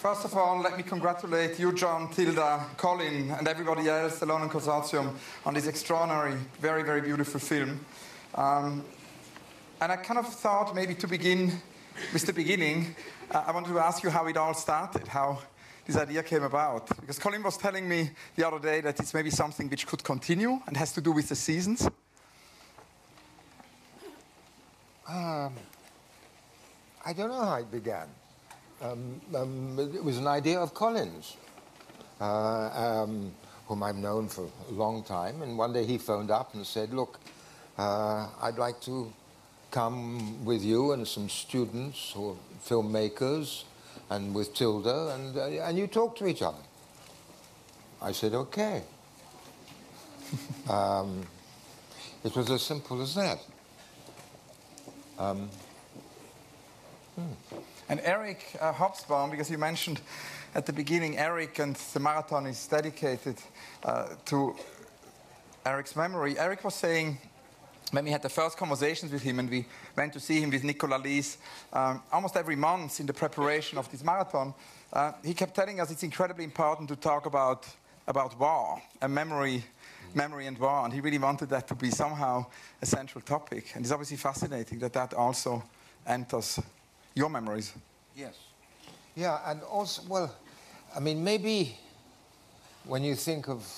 First of all, let me congratulate you, John, Tilda, Colin, and everybody else, the London Consortium, on this extraordinary, very, very beautiful film. And I kind of thought maybe to begin with the beginning, I wanted to ask you how it all started, how this idea came about. Because Colin was telling me the other day that it's maybe something which could continue and has to do with the seasons. I don't know how it began. It was an idea of Colin's, whom I've known for a long time. And one day he phoned up and said, look, I'd like to come with you and some students or filmmakers and with Tilda, and you talk to each other. I said, okay. It was as simple as that. And Eric Hobsbawm, because you mentioned at the beginning, Eric, and the marathon is dedicated to Eric's memory. Eric was saying, when we had the first conversations with him and we went to see him with Nicola Lies almost every month in the preparation of this marathon, he kept telling us it's incredibly important to talk about war and memory and war, and he really wanted that to be somehow a central topic. And it's obviously fascinating that that also enters your memories. Yes. Yeah, and also, well, I mean, maybe when you think of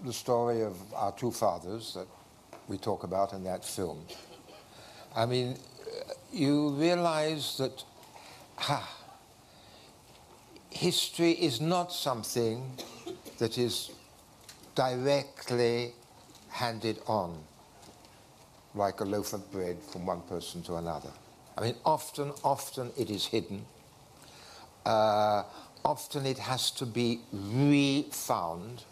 the story of our two fathers that we talk about in that film, I mean, you realize that history is not something that is directly handed on like a loaf of bread from one person to another. I mean, often it is hidden. Often it has to be refound.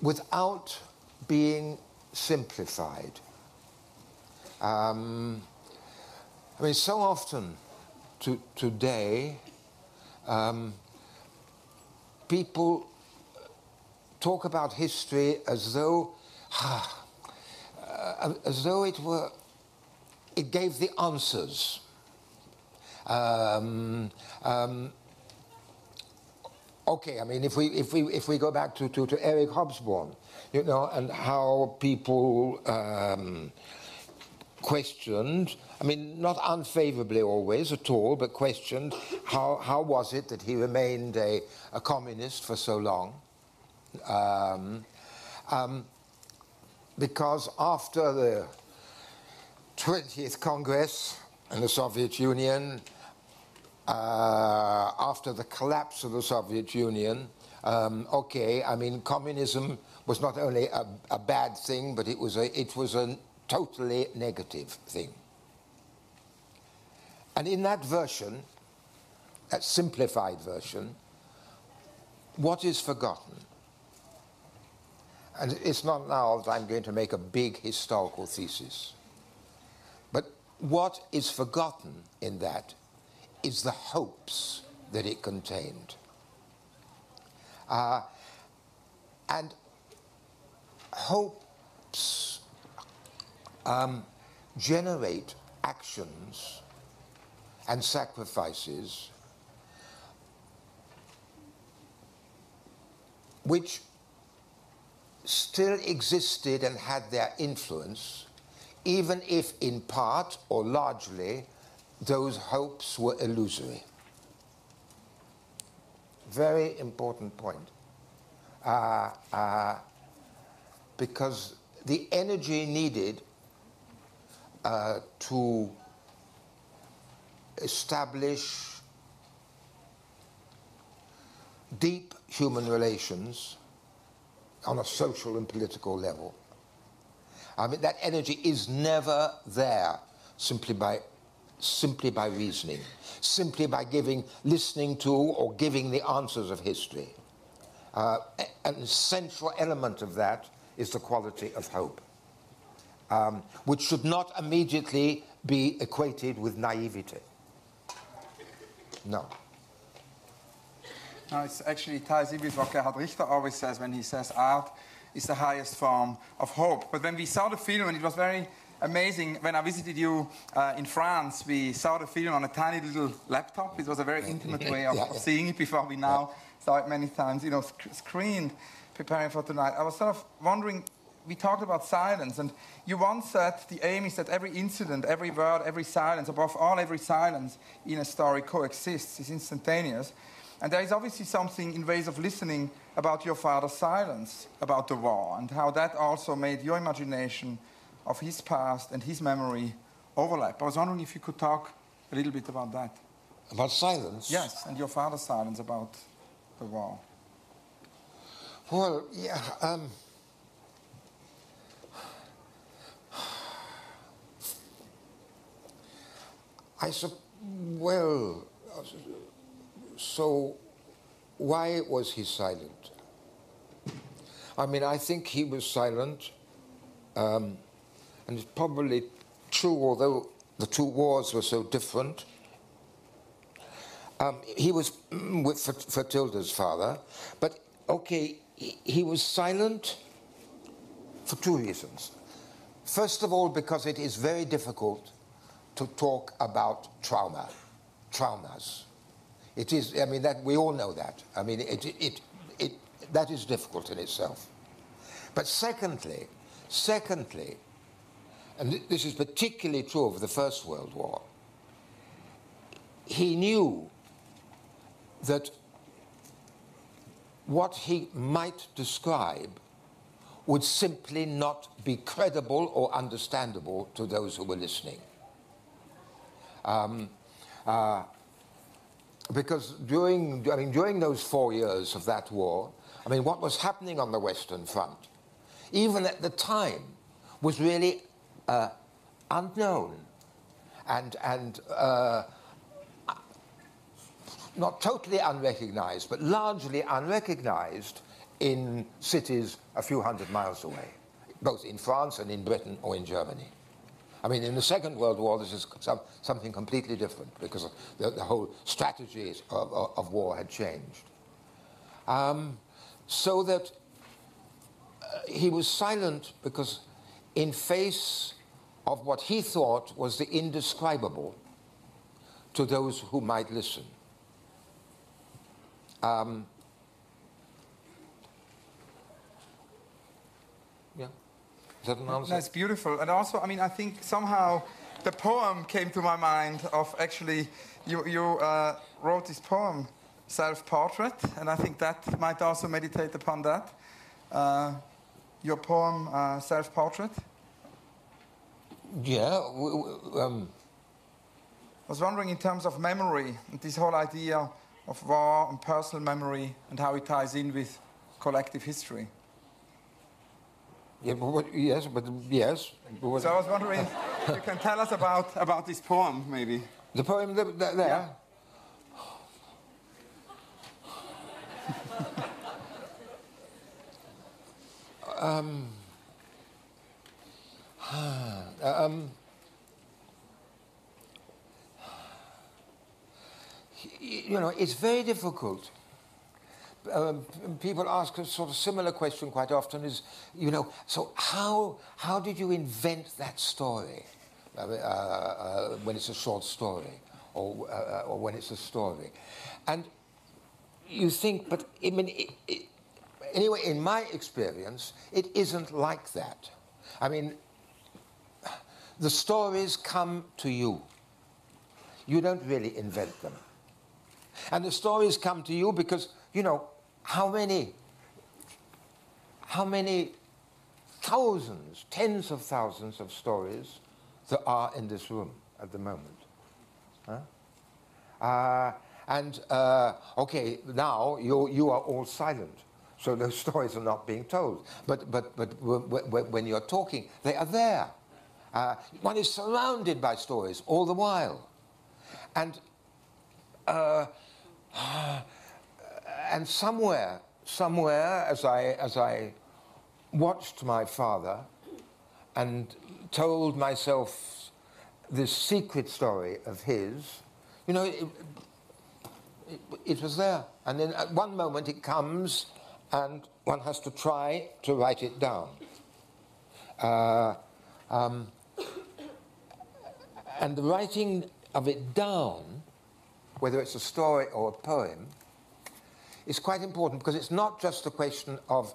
Without being simplified. I mean, so often today, people talk about history as though it gave the answers. Okay, I mean, if we go back to Eric Hobsbawm, you know, and how people questioned, I mean, not unfavorably always at all, but questioned how was it that he remained a communist for so long? Because after the 20th Congress in the Soviet Union, after the collapse of the Soviet Union, okay, I mean, communism was not only a bad thing, but it was a totally negative thing. And in that version, that simplified version, what is forgotten? And it's not now that I'm going to make a big historical thesis, but what is forgotten in that is the hopes that it contained. And hopes generate actions and sacrifices which still existed and had their influence, even if in part or largely those hopes were illusory. Very important point. Because the energy needed to establish deep human relations on a social and political level, I mean, that energy is never there simply by reasoning, simply by listening to or giving the answers of history. An essential element of that is the quality of hope, which should not immediately be equated with naivety. No. No, it actually ties in with what Gerhard Richter always says when he says art is the highest form of hope. But when we saw the film, and it was very amazing. When I visited you in France, we saw the film on a tiny little laptop. It was a very intimate way of seeing it before we now saw it many times, screened, preparing for tonight. I was sort of wondering, we talked about silence, and you once said the aim is that every incident, every word, every silence, above all, every silence in a story coexists, is instantaneous. And there is obviously something in ways of listening about your father's silence, about the war, and how that also made your imagination of his past and his memory overlap. I was wondering if you could talk a little bit about that. About silence? Yes, and your father's silence about the war. Well, yeah. Well, so why was he silent? I mean, I think he was silent, and it's probably true, although the two wars were so different. He was with Fatilda's father, but okay, he was silent for two reasons. First of all, because it is very difficult to talk about traumas. It is, I mean, that we all know that. I mean, that is difficult in itself. But secondly, and this is particularly true of the First World War, he knew that what he might describe would simply not be credible or understandable to those who were listening. Because during those 4 years of that war, I mean, what was happening on the Western Front, even at the time, was really unknown and not totally unrecognized, but largely unrecognized in cities a few hundred miles away, both in France and in Britain or in Germany. I mean, in the Second World War, this is something completely different because the whole strategy of war had changed. So that he was silent because in face of what he thought was the indescribable to those who might listen. Yeah. Is that an answer? That's beautiful. And also, I mean, I think somehow the poem came to my mind of actually, you wrote this poem, Self-Portrait, and I think that might also meditate upon that. Your poem, Self-Portrait? Yeah. I was wondering in terms of memory, this whole idea of war and personal memory and how it ties in with collective history. Yeah, yes. So I was wondering if you can tell us about this poem, maybe. The poem there? Yeah. You know, it's very difficult. People ask a sort of similar question quite often is, you know, so how did you invent that story when it's a short story or when it's a story? And you think, but I mean, anyway, in my experience, it isn't like that. I mean, the stories come to you. You don't really invent them. And the stories come to you because, you know, how many thousands, tens of thousands of stories there are in this room at the moment? Huh? Okay, now you are all silent, so those stories are not being told. But when you're talking, they are there. One is surrounded by stories all the while. And somewhere, as I watched my father and told myself this secret story of his, you know, it was there. And then at one moment it comes and one has to try to write it down. And the writing of it down, whether it's a story or a poem, is quite important because it's not just a question of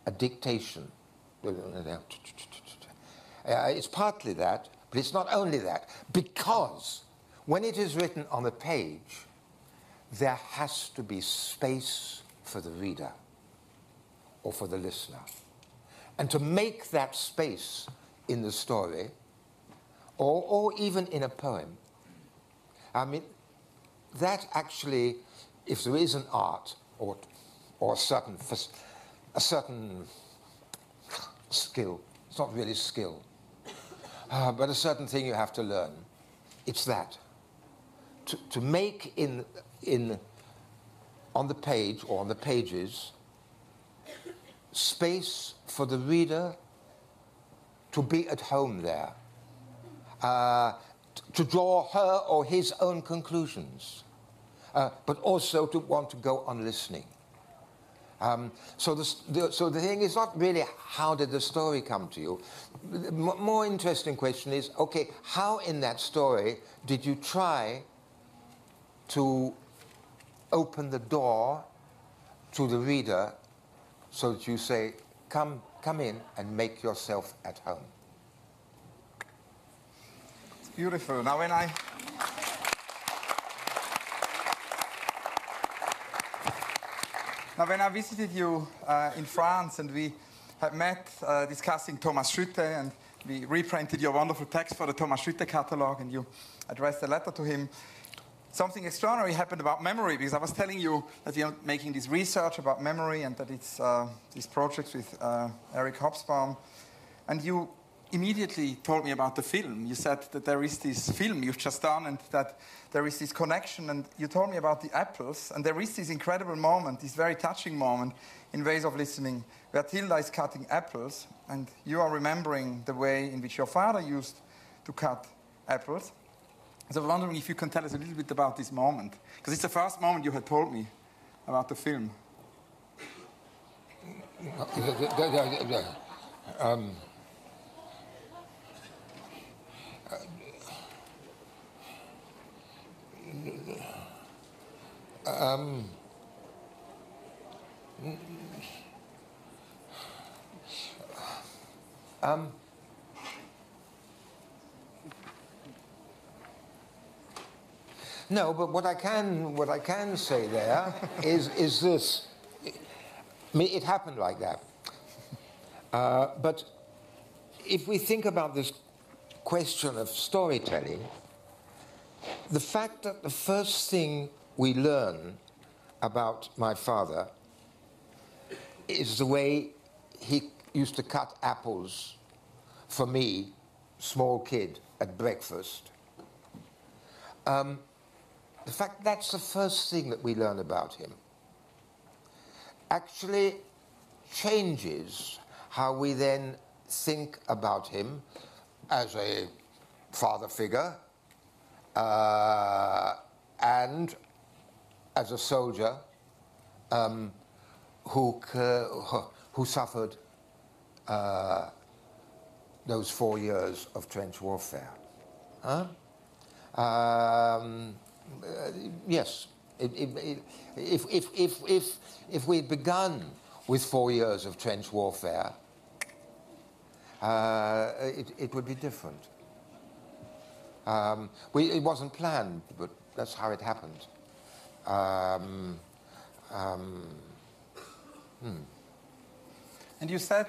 a dictation. It's partly that, but it's not only that, because when it is written on a page, there has to be space for the reader or for the listener. And to make that space in the story, or even in a poem, I mean, that actually, if there is an art or a certain skill, it's not really skill, but a certain thing you have to learn, it's that. To make on the page or on the pages space for the reader to be at home there, to draw her or his own conclusions, but also to want to go on listening. So the thing is not really how did the story come to you. The more interesting question is, okay, how in that story did you try to open the door to the reader so that you say, come in and make yourself at home. It's beautiful. Now when I visited you in France and we had met discussing Thomas Schütte, and we reprinted your wonderful text for the Thomas Schütte catalogue, and you addressed a letter to him, something extraordinary happened about memory, because I was telling you that you're making this research about memory and that it's these projects with Eric Hobsbawm, and you immediately told me about the film. You said that there is this film you've just done and that there is this connection, and you told me about the apples, and there is this incredible moment, this very touching moment in Ways of Listening, where Tilda is cutting apples, and you are remembering the way in which your father used to cut apples. So I was wondering if you can tell us a little bit about this moment, because it's the first moment you had told me about the film. No, but what I can say there is this. I mean, it happened like that. But if we think about this question of storytelling, the fact that the first thing we learn about my father is the way he used to cut apples for me, small kid, at breakfast. The fact that's the first thing that we learn about him actually changes how we then think about him as a father figure and as a soldier who suffered those 4 years of trench warfare. Yes, if we'd begun with 4 years of trench warfare, it would be different. It wasn't planned, but that's how it happened. And you said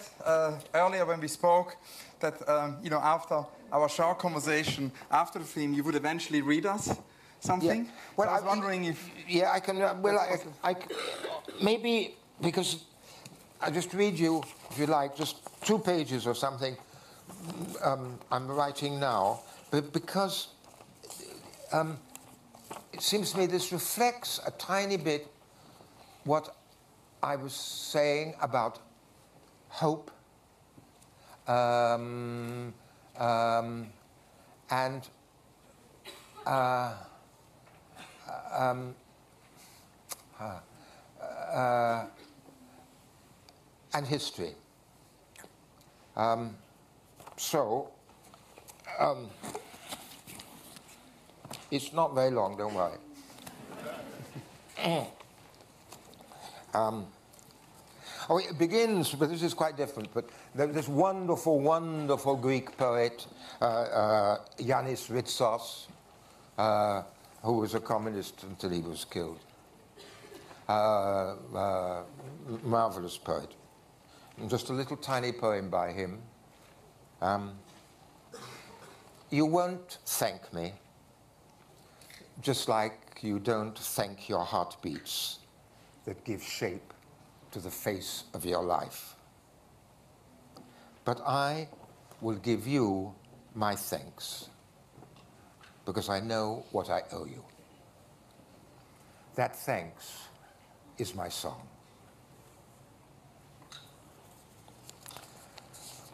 earlier when we spoke that after our short conversation after the film, you would eventually read us something. Yeah. Well, so I was wondering if... Yeah, I can... maybe, because I'll just read you, if you like, just 2 pages or something I'm writing now, but because it seems to me this reflects a tiny bit what I was saying about hope and history. It's not very long, don't worry. Oh, it begins, but this is quite different, but there's this wonderful, wonderful Greek poet, Yanis Ritsos, who was a communist until he was killed. Marvelous poet. And just a little tiny poem by him. You won't thank me, just like you don't thank your heartbeats that give shape to the face of your life. But I will give you my thanks, because I know what I owe you. That thanks is my song.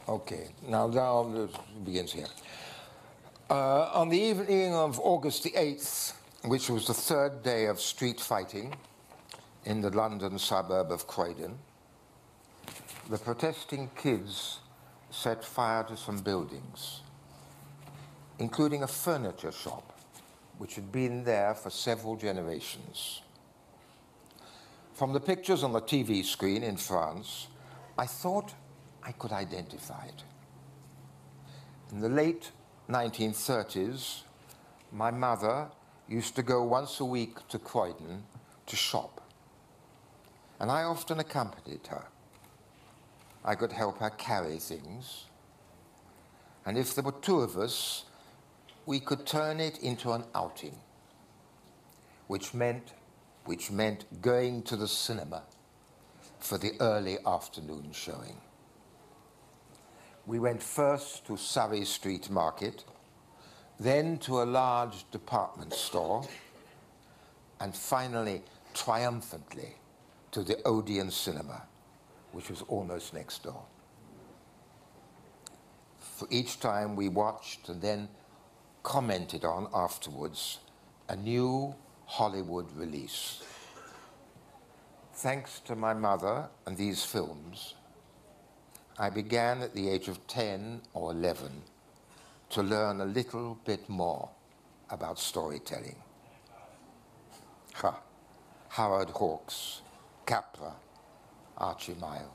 Okay, now it begins here. On the evening of August the 8th, which was the third day of street fighting in the London suburb of Croydon, the protesting kids set fire to some buildings, including a furniture shop, which had been there for several generations. From the pictures on the TV screen in France, I thought I could identify it. In the late 1930s, my mother used to go once a week to Croydon to shop, and I often accompanied her. I could help her carry things, and if there were two of us, we could turn it into an outing, which meant going to the cinema for the early afternoon showing. We went first to Surrey Street Market, then to a large department store, and finally, triumphantly, to the Odeon Cinema, which was almost next door. For each time we watched and then commented on afterwards a new Hollywood release. Thanks to my mother and these films, I began at the age of 10 or 11 to learn a little bit more about storytelling. Howard Hawks, Capra, Archie Mile.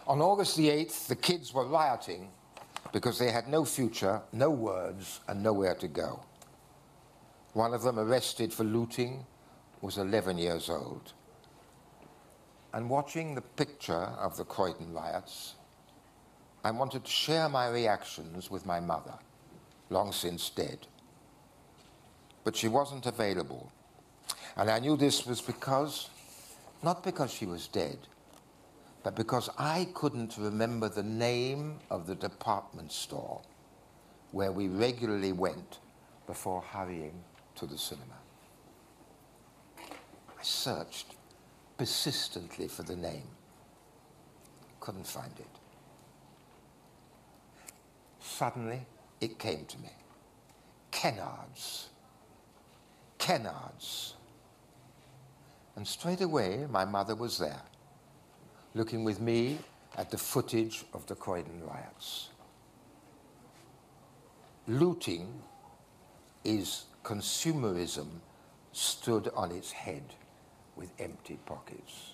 On August the 8th, the kids were rioting because they had no future, no words, and nowhere to go. One of them, arrested for looting, was 11 years old. And watching the picture of the Croydon riots, I wanted to share my reactions with my mother, long since dead. But she wasn't available. And I knew this was not because she was dead, but because I couldn't remember the name of the department store where we regularly went before hurrying to the cinema. I searched persistently for the name. Couldn't find it. Suddenly, it came to me. Kennard's. Kennard's. And straight away, my mother was there, looking with me at the footage of the Croydon riots. Looting is consumerism stood on its head with empty pockets.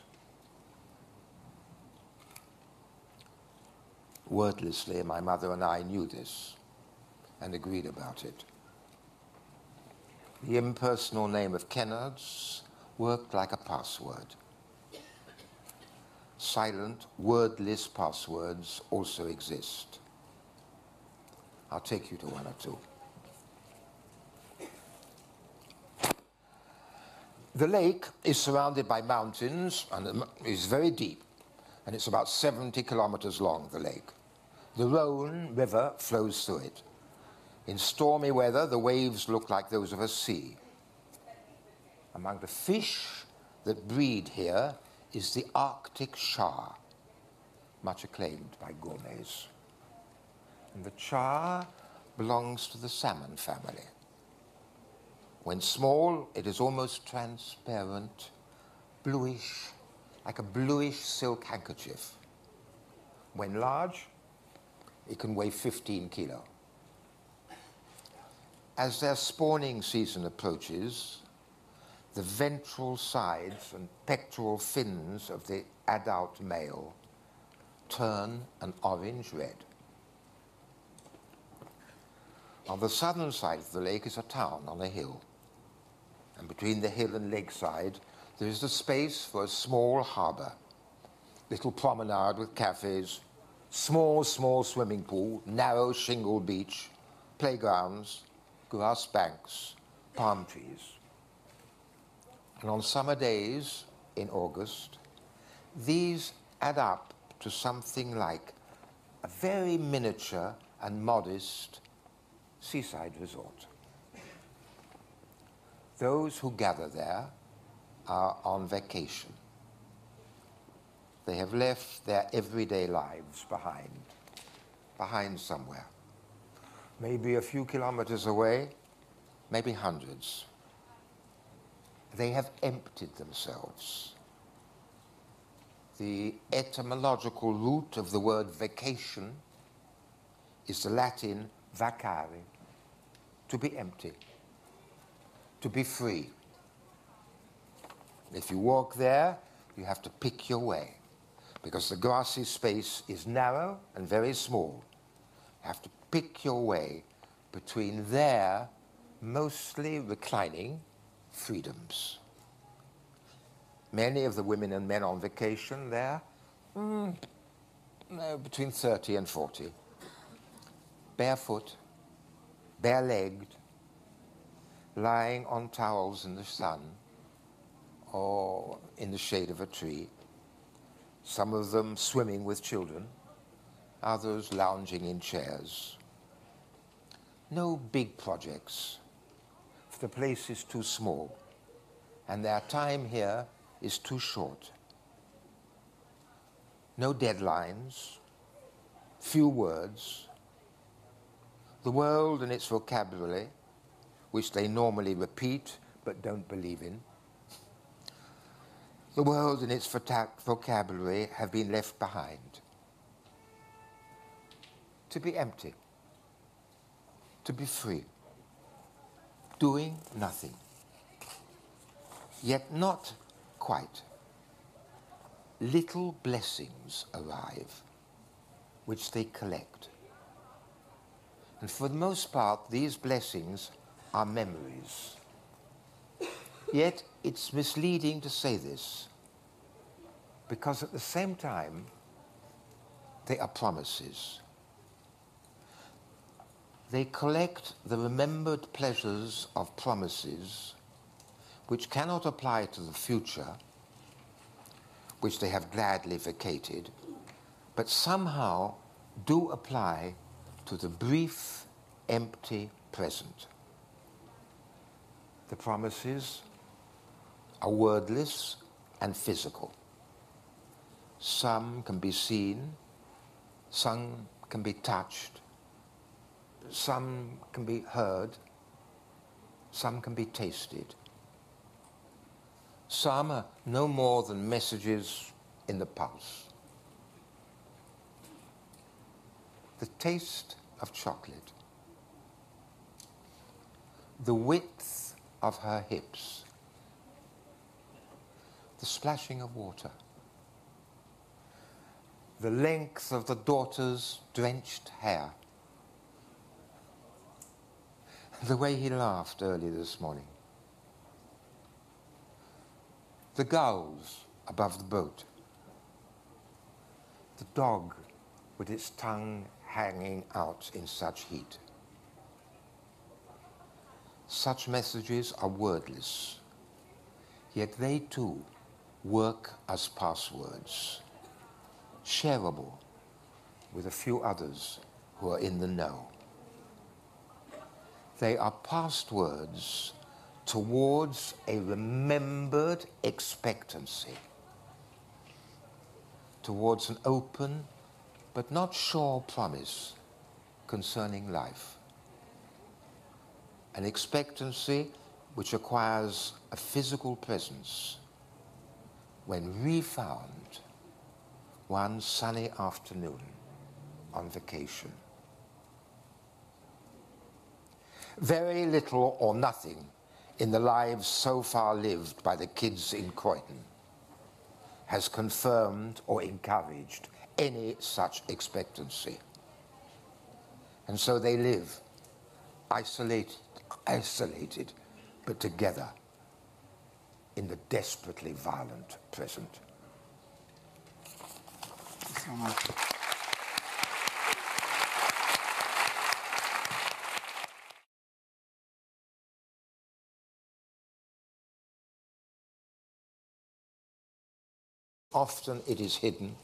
Wordlessly, my mother and I knew this and agreed about it. The impersonal name of Kennard's worked like a password. Silent, wordless passwords also exist. I'll take you to one or two. The lake is surrounded by mountains and is very deep, and it's about 70 kilometers long, the lake. The Rhone River flows through it. In stormy weather, the waves look like those of a sea. Among the fish that breed here is the Arctic char, much acclaimed by gourmets. And the char belongs to the salmon family. When small, it is almost transparent, bluish, like a bluish silk handkerchief. When large, it can weigh 15 kilo. as their spawning season approaches, the ventral sides and pectoral fins of the adult male turn an orange-red. On the southern side of the lake is a town on a hill, and between the hill and lakeside there is the space for a small harbour, little promenade with cafes, small swimming pool, narrow shingle beach, playgrounds, grass banks, palm trees. And on summer days in August, these add up to something like a very miniature and modest seaside resort. Those who gather there are on vacation. They have left their everyday lives behind somewhere. Maybe a few kilometers away, maybe hundreds. They have emptied themselves. The etymological root of the word vacation is the Latin vacare, to be empty, to be free. If you walk there, you have to pick your way, because the grassy space is narrow and very small. You have to pick your way between their mostly reclining freedoms. Many of the women and men on vacation there, between 30 and 40, barefoot, bare-legged, lying on towels in the sun or in the shade of a tree, some of them swimming with children, others lounging in chairs. No big projects. The place is too small, and their time here is too short. No deadlines, few words. The world and its vocabulary, which they normally repeat but don't believe in, the world and its vocabulary have been left behind. To be empty, to be free, doing nothing. Yet not quite. Little blessings arrive, which they collect. And for the most part, these blessings are memories. Yet it's misleading to say this, because at the same time, they are promises. They collect the remembered pleasures of promises which cannot apply to the future, which they have gladly vacated, but somehow do apply to the brief, empty present. The promises are wordless and physical. Some can be seen, some can be touched, some can be heard, some can be tasted. Some are no more than messages in the pulse. The taste of chocolate, the width of her hips, the splashing of water, the length of the daughter's drenched hair, the way he laughed early this morning, the gulls above the boat, the dog with its tongue hanging out in such heat. Such messages are wordless, yet they too work as passwords, shareable with a few others who are in the know. They are passwords towards a remembered expectancy, towards an open but not sure promise concerning life. An expectancy which acquires a physical presence when refound one sunny afternoon on vacation. Very little or nothing in the lives so far lived by the kids in Croydon has confirmed or encouraged any such expectancy. And so they live isolated, but together in the desperately violent present. Thank you so much. Often it is hidden.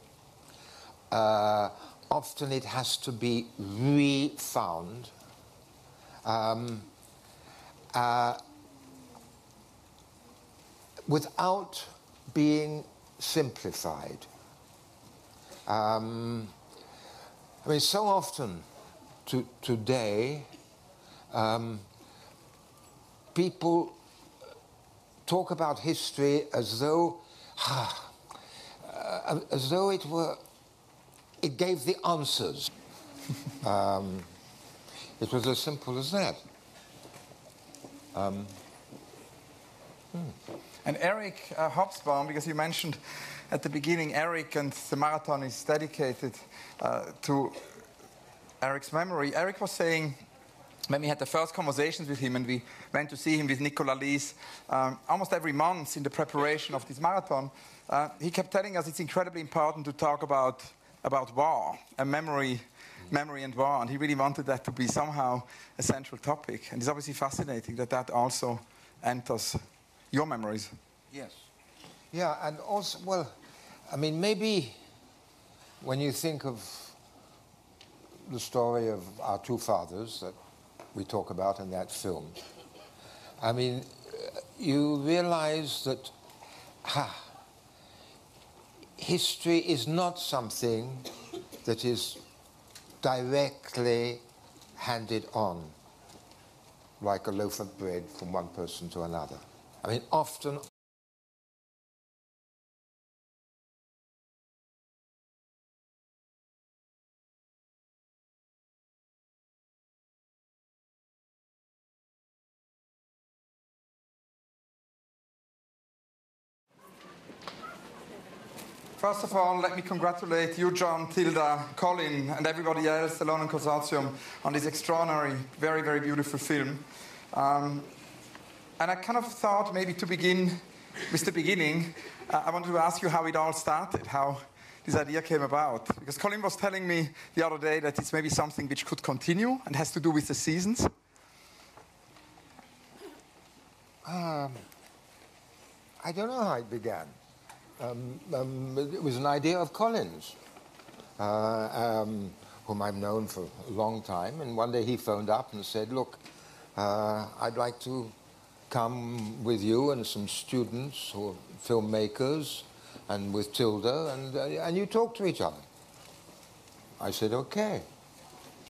Often it has to be re-found. Without being simplified. I mean, so often today, people talk about history as though it gave the answers. It was as simple as that. And Eric Hobsbawm, because you mentioned at the beginning, Eric and the marathon is dedicated to Eric's memory. Eric was saying, when we had the first conversations with him and we went to see him with Nicolas Lies almost every month in the preparation of this marathon, he kept telling us it's incredibly important to talk about war and memory and war, and he really wanted that to be somehow a central topic. And it's obviously fascinating that also enters your memories. Yes. Yeah, and also, well, I mean, maybe when you think of the story of our two fathers that we talk about in that film, I mean, you realize that history is not something that is directly handed on like a loaf of bread from one person to another. I mean, often First of all, let me congratulate you, John, Tilda, Colin, and everybody else, the London Consortium, on this extraordinary, very, very beautiful film. And I kind of thought maybe to begin with the beginning, I wanted to ask you how it all started, how this idea came about. Because Colin was telling me the other day that it's maybe something which could continue and has to do with the seasons. I don't know how it began. It was an idea of Colin's, whom I've known for a long time, and one day he phoned up and said, look, I'd like to come with you and some students who are filmmakers and with Tilda, and you talk to each other. I said, okay.